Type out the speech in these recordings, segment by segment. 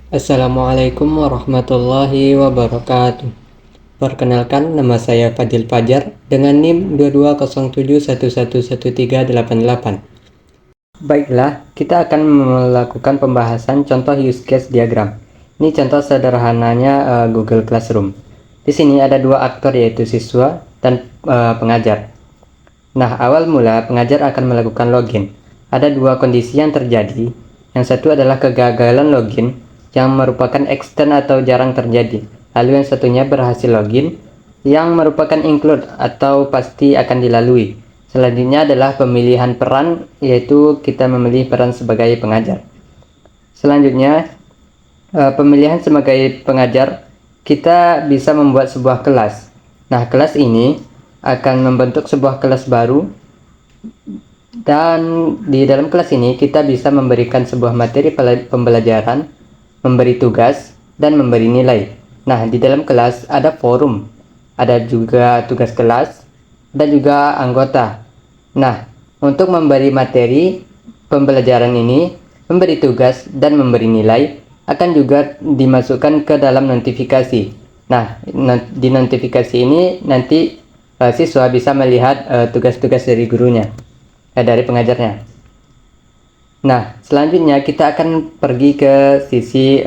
Assalamualaikum warahmatullahi wabarakatuh. Perkenalkan, nama saya Fadil Fajar dengan NIM 2207111388. Baiklah, kita akan melakukan pembahasan contoh use case diagram. Ini contoh sederhananya Google Classroom. Di sini ada dua aktor, yaitu siswa dan pengajar. Nah, awal mula pengajar akan melakukan login. Ada dua kondisi yang terjadi. Yang satu adalah kegagalan login, yang merupakan extend atau jarang terjadi. Lalu yang satunya berhasil login, yang merupakan include atau pasti akan dilalui. Selanjutnya adalah pemilihan peran, yaitu kita memilih peran sebagai pengajar. Selanjutnya, pemilihan sebagai pengajar, kita bisa membuat sebuah kelas. Nah, kelas ini akan membentuk sebuah kelas baru, dan di dalam kelas ini kita bisa memberikan sebuah materi pembelajaran, memberi tugas, dan memberi nilai. Nah, di dalam kelas ada forum, ada juga tugas kelas, dan juga anggota. Nah, untuk memberi materi pembelajaran ini, memberi tugas, dan memberi nilai akan juga dimasukkan ke dalam notifikasi. Nah, di notifikasi ini nanti siswa bisa melihat tugas-tugas dari gurunya, dari pengajarnya. Nah, selanjutnya kita akan pergi ke sisi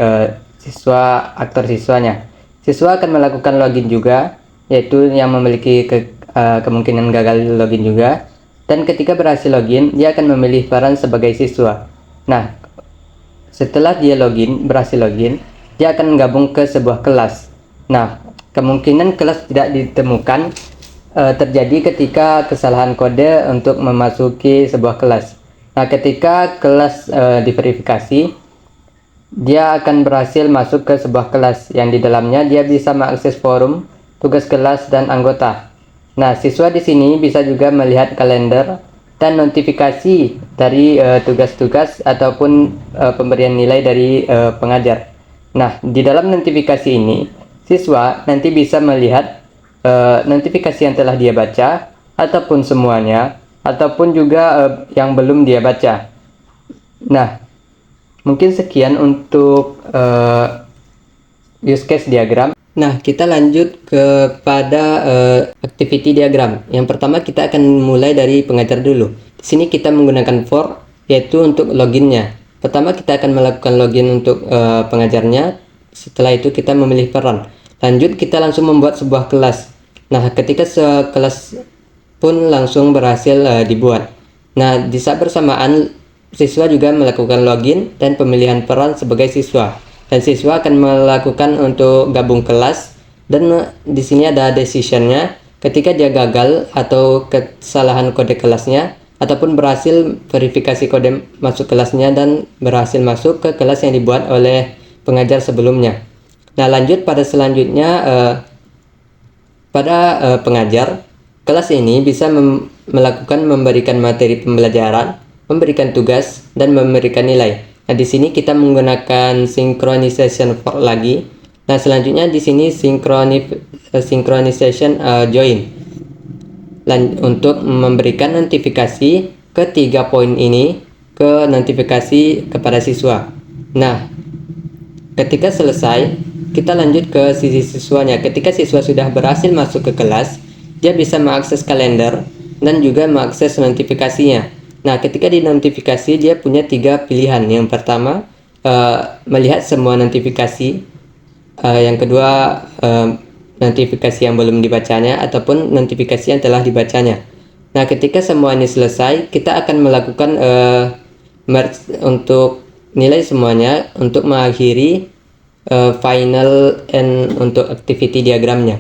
siswa, aktor siswanya. Siswa akan melakukan login juga, yaitu yang memiliki kemungkinan gagal login juga. Dan ketika berhasil login, dia akan memilih peran sebagai siswa. Nah, setelah dia berhasil login, dia akan gabung ke sebuah kelas. Nah, kemungkinan kelas tidak ditemukan terjadi ketika kesalahan kode untuk memasuki sebuah kelas. Nah, ketika kelas diverifikasi, dia akan berhasil masuk ke sebuah kelas yang di dalamnya dia bisa mengakses forum, tugas kelas, dan anggota. Nah, siswa di sini bisa juga melihat kalender dan notifikasi dari tugas-tugas ataupun pemberian nilai dari pengajar. Nah, di dalam notifikasi ini, siswa nanti bisa melihat notifikasi yang telah dia baca, ataupun semuanya, ataupun juga yang belum dia baca. Nah, mungkin sekian untuk use case diagram. Nah, kita lanjut kepada activity diagram. Yang pertama kita akan mulai dari pengajar dulu. Di sini kita menggunakan for, yaitu untuk loginnya. Pertama kita akan melakukan login untuk pengajarnya. Setelah itu kita memilih peran. Lanjut kita langsung membuat sebuah kelas. Nah, ketika kelas pun langsung berhasil dibuat. Nah, di saat bersamaan siswa juga melakukan login dan pemilihan peran sebagai siswa. Dan siswa akan melakukan untuk gabung kelas, dan di sini ada decision-nya. Ketika dia gagal atau kesalahan kode kelasnya, ataupun berhasil verifikasi kode masuk kelasnya dan berhasil masuk ke kelas yang dibuat oleh pengajar sebelumnya. Nah, lanjut pada selanjutnya pada pengajar, kelas ini bisa memberikan materi pembelajaran, memberikan tugas, dan memberikan nilai. Nah, di sini kita menggunakan synchronization for lagi. Nah, selanjutnya di sini synchronization join untuk memberikan notifikasi ketiga poin ini ke notifikasi kepada siswa. Nah, ketika selesai, kita lanjut ke sisi siswanya. Ketika siswa sudah berhasil masuk ke kelas, dia bisa mengakses kalender dan juga mengakses notifikasinya. Nah, ketika di notifikasi dia punya tiga pilihan. Yang pertama, melihat semua notifikasi. Yang kedua, notifikasi yang belum dibacanya, ataupun notifikasi yang telah dibacanya. Nah, ketika semua ini selesai, kita akan melakukan merge untuk nilai semuanya untuk mengakhiri final end untuk activity diagramnya.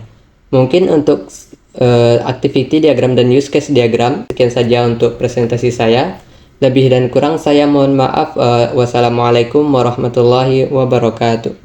Mungkin untuk activity diagram dan use case diagram sekian saja untuk presentasi saya. Lebih dan kurang saya mohon maaf. Wassalamualaikum warahmatullahi wabarakatuh.